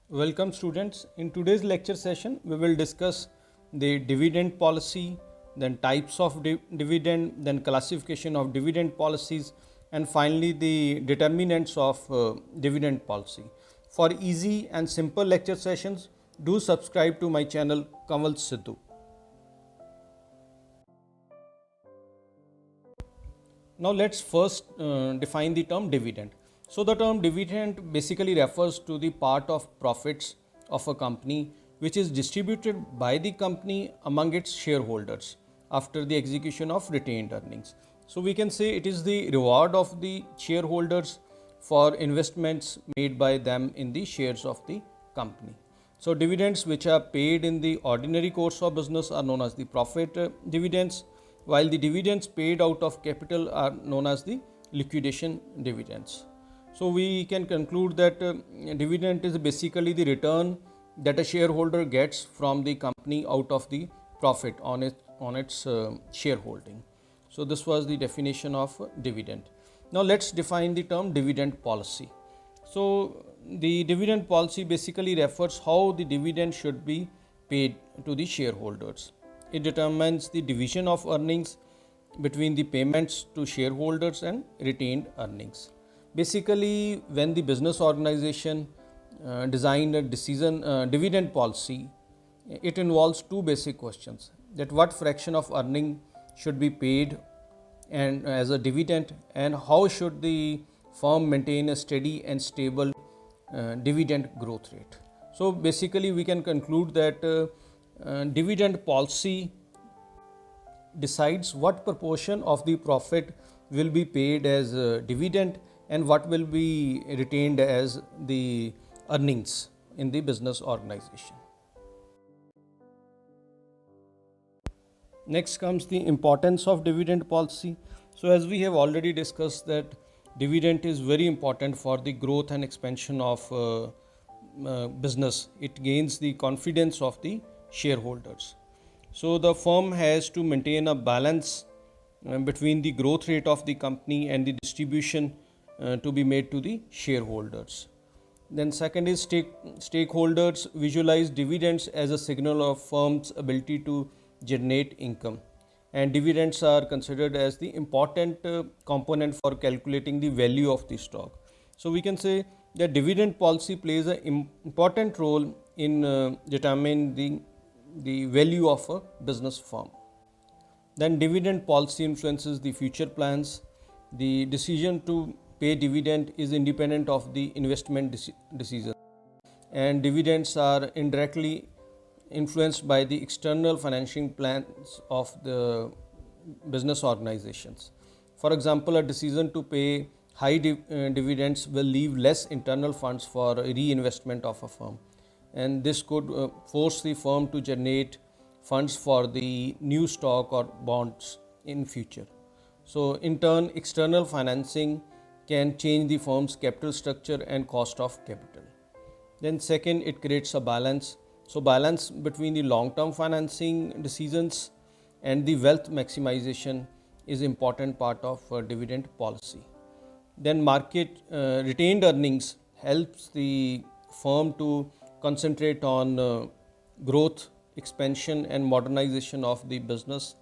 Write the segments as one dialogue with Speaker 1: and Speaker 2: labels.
Speaker 1: Welcome students. In today's lecture session, we will discuss the dividend policy, then types of dividend, then classification of dividend policies, and finally the determinants of dividend policy. For easy and simple lecture sessions, do subscribe to my channel Kamal Sidhu. Now let's first define the term dividend. So the term dividend basically refers to the part of profits of a company which is distributed by the company among its shareholders after the execution of retained earnings. So we can say it is the reward of the shareholders for investments made by them in the shares of the company. So dividends which are paid in the ordinary course of business are known as the profit dividends, while the dividends paid out of capital are known as the liquidation dividends. So we can conclude that dividend is basically the return that a shareholder gets from the company out of the profit on its shareholding. So this was the definition of dividend. Now let's define the term dividend policy. So the dividend policy basically refers how the dividend should be paid to the shareholders. It determines the division of earnings between the payments to shareholders and retained earnings. Basically, when the business organization designed a dividend policy, it involves two basic questions: that what fraction of earning should be paid and as a dividend, and how should the firm maintain a steady and stable dividend growth rate. So basically, we can conclude that dividend policy decides what proportion of the profit will be paid as dividend and what will be retained as the earnings in the business organization. Next comes the importance of dividend policy. So as we have already discussed that dividend is very important for the growth and expansion of business. It gains the confidence of the shareholders. So the firm has to maintain a balance between the growth rate of the company and the distribution to be made to the shareholders. Then second is stakeholders visualize dividends as a signal of firm's ability to generate income, and dividends are considered as the important component for calculating the value of the stock. So we can say that dividend policy plays an important role in determining the value of a business firm. Then dividend policy influences the future plans. The decision to pay dividend is independent of the investment decision, and dividends are indirectly influenced by the external financing plans of the business organizations. For example, a decision to pay high dividends will leave less internal funds for reinvestment of a firm, and this could force the firm to generate funds for the new stock or bonds in future. So in turn, external financing can change the firm's capital structure and cost of capital. Then second, it creates a balance. So balance between the long-term financing decisions and the wealth maximization is important part of dividend policy. Then market retained earnings helps the firm to concentrate on growth, expansion and modernization of the business.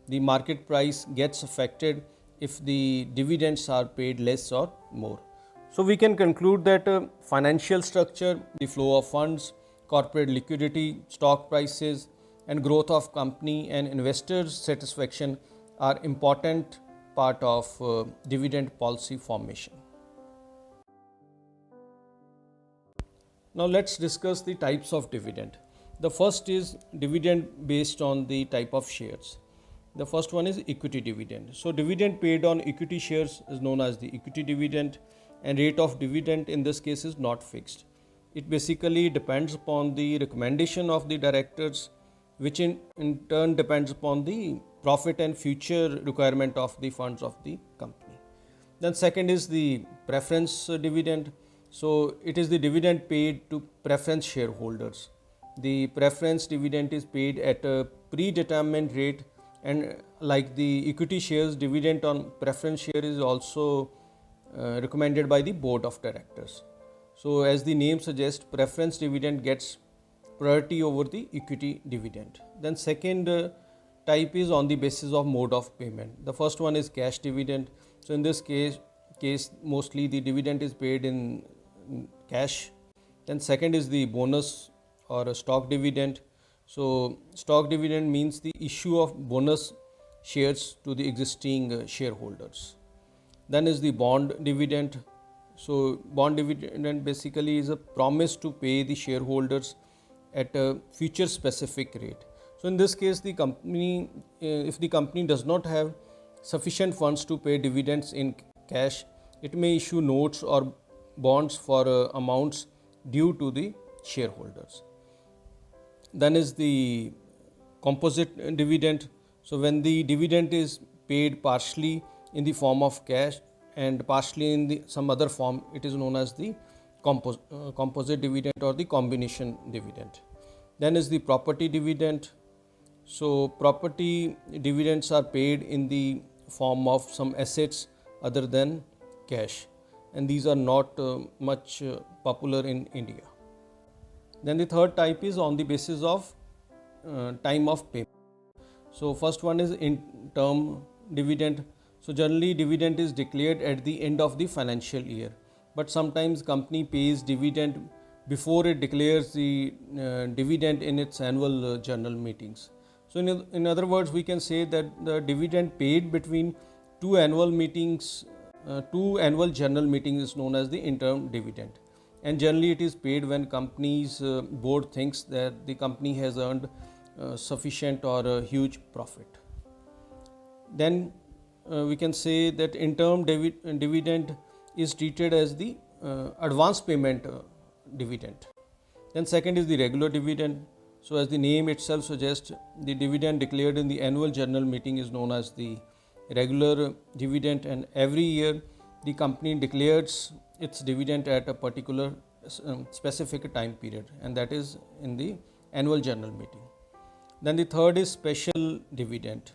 Speaker 1: The market price gets affected if the dividends are paid less or more. So we can conclude that financial structure, the flow of funds, corporate liquidity, stock prices and growth of company and investors' satisfaction are important part of dividend policy formation. Now let's discuss the types of dividend. The first is dividend based on the type of shares. The first one is equity dividend. So dividend paid on equity shares is known as the equity dividend, and rate of dividend in this case is not fixed. It basically depends upon the recommendation of the directors, which in turn depends upon the profit and future requirement of the funds of the company. Then second is the preference dividend. So it is the dividend paid to preference shareholders. The preference dividend is paid at a predetermined rate, and like the equity shares, dividend on preference share is also recommended by the board of directors. So as the name suggests, preference dividend gets priority over the equity dividend. Then second type is on the basis of mode of payment. The first one is cash dividend. So in this case mostly the dividend is paid in cash. Then second is the bonus or a stock dividend. So stock dividend means the issue of bonus shares to the existing shareholders. Then is the bond dividend. So bond dividend basically is a promise to pay the shareholders at a future specific rate. So in this case, the company, if the company does not have sufficient funds to pay dividends in cash, it may issue notes or bonds for amounts due to the shareholders. Then is the composite dividend. So when the dividend is paid partially in the form of cash and partially in some other form, it is known as the composite dividend or the combination dividend. Then is the property dividend. So property dividends are paid in the form of some assets other than cash, and these are not much popular in India. Then the third type is on the basis of time of payment. So first one is interim dividend. So generally dividend is declared at the end of the financial year, but sometimes company pays dividend before it declares the dividend in its annual general meetings. So in other words, we can say that the dividend paid between two annual general meetings is known as the interim dividend. And generally it is paid when company's board thinks that the company has earned sufficient or a huge profit. Then we can say that interim dividend is treated as the advance payment dividend. Then second is the regular dividend. So as the name itself suggests, the dividend declared in the annual general meeting is known as the regular dividend, and every year the company declares its dividend at a particular specific time period, and that is in the annual general meeting. Then the third is special dividend.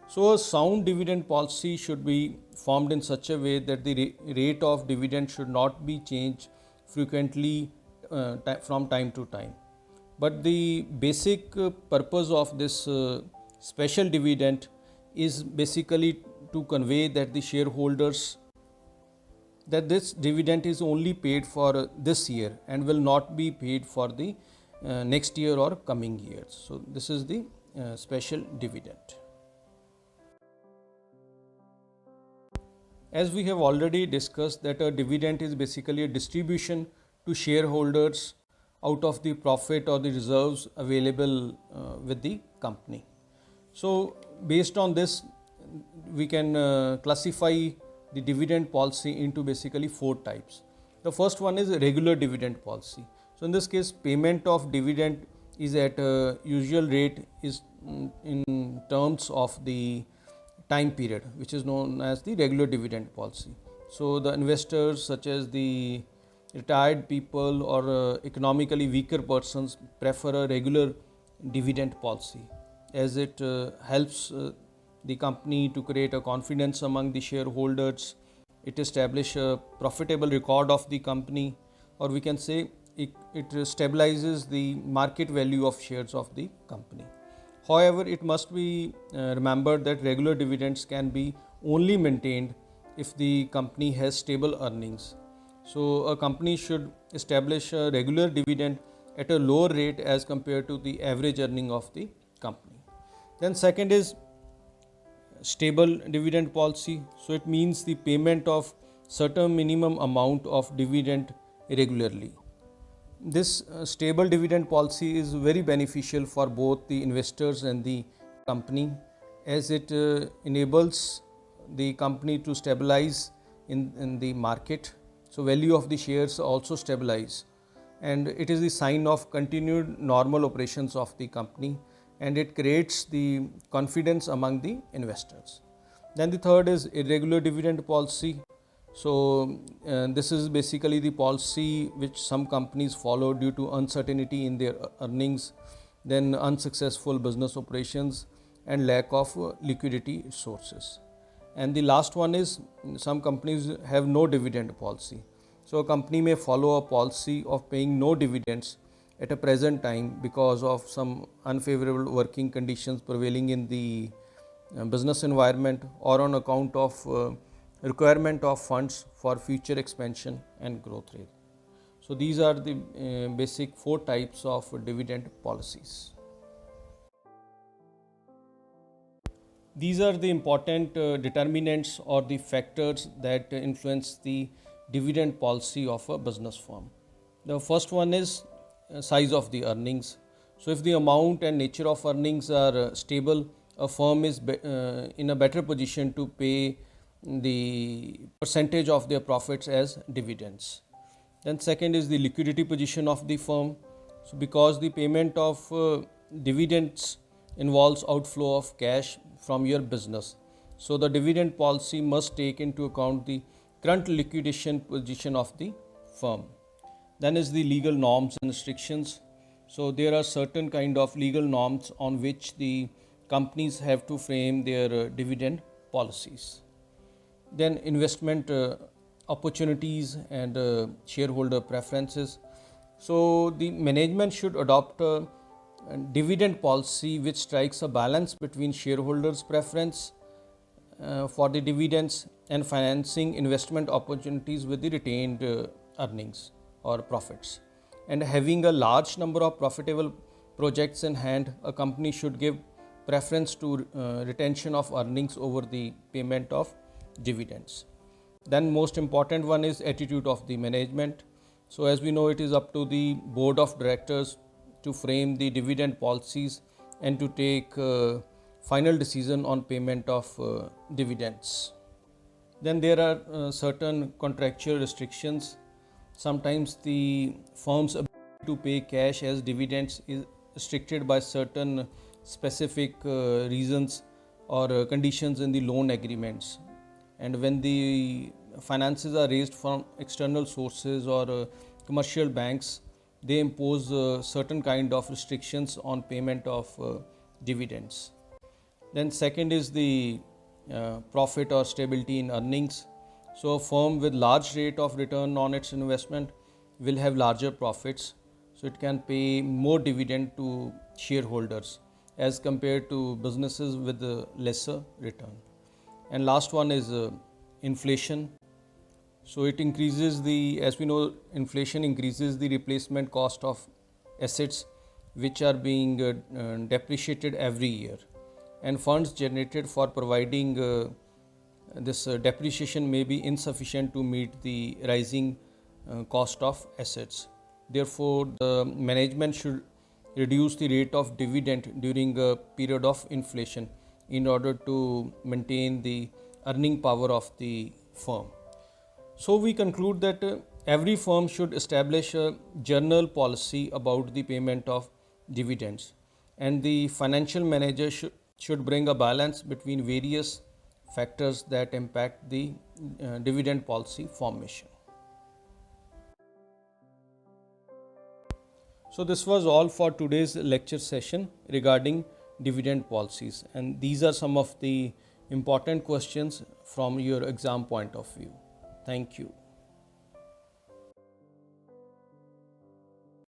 Speaker 1: So a sound dividend policy should be formed in such a way that the rate of dividend should not be changed frequently from time to time. But the basic purpose of this special dividend is basically to convey that the shareholders that this dividend is only paid for this year and will not be paid for the next year or coming years. So this is the special dividend. As we have already discussed that a dividend is basically a distribution to shareholders out of the profit or the reserves available with the company. So based on this, we can classify the dividend policy into basically four types. The first one is regular dividend policy. So in this case, payment of dividend is at a usual rate is in terms of the time period, which is known as the regular dividend policy. So the investors such as the retired people or economically weaker persons prefer a regular dividend policy, as it helps the company to create a confidence among the shareholders. It establishes a profitable record of the company, or we can say it stabilizes the market value of shares of the company. However, it must be remembered that regular dividends can be only maintained if the company has stable earnings. So a company should establish a regular dividend at a lower rate as compared to the average earning of the company. Then second is stable dividend policy. So it means the payment of certain minimum amount of dividend regularly. This stable dividend policy is very beneficial for both the investors and the company, as it enables the company to stabilize in the market. So value of the shares also stabilize, and it is the sign of continued normal operations of the company, and it creates the confidence among the investors. Then the third is irregular dividend policy. So this is basically the policy which some companies follow due to uncertainty in their earnings, then unsuccessful business operations and lack of liquidity sources. And the last one is some companies have no dividend policy. So a company may follow a policy of paying no dividends at a present time because of some unfavorable working conditions prevailing in the business environment, or on account of requirement of funds for future expansion and growth rate. So these are the basic 4 types of dividend policies. These are the important determinants or the factors that influence the dividend policy of a business firm. The first one is size of the earnings. So if the amount and nature of earnings are stable, a firm is in a better position to pay the percentage of their profits as dividends. Then second is the liquidity position of the firm. So because the payment of dividends involves outflow of cash from your business, so the dividend policy must take into account the current liquidation position of the firm. Then is the legal norms and restrictions. So there are certain kind of legal norms on which the companies have to frame their dividend policies. Then investment opportunities and shareholder preferences. So the management should adopt a dividend policy which strikes a balance between shareholders' preference for the dividends and financing investment opportunities with the retained earnings or profits. And having a large number of profitable projects in hand, a company should give preference to retention of earnings over the payment of dividends. Then most important one is attitude of the management. So as we know, it is up to the board of directors to frame the dividend policies and to take final decision on payment of dividends. Then there are certain contractual restrictions. Sometimes the firm's ability to pay cash as dividends is restricted by certain specific reasons or conditions in the loan agreements. And when the finances are raised from external sources or commercial banks, they impose certain kind of restrictions on payment of dividends. Then second is the profit or stability in earnings. So a firm with large rate of return on its investment will have larger profits, so it can pay more dividend to shareholders as compared to businesses with a lesser return. And last one is inflation. So it increases the, as we know, inflation increases the replacement cost of assets which are being depreciated every year, and funds generated for providing this depreciation may be insufficient to meet the rising cost of assets. Therefore, the management should reduce the rate of dividend during a period of inflation in order to maintain the earning power of the firm. So we conclude that every firm should establish a general policy about the payment of dividends, and the financial manager should bring a balance between various factors that impact the dividend policy formation. So this was all for today's lecture session regarding dividend policies, and these are some of the important questions from your exam point of view. Thank you.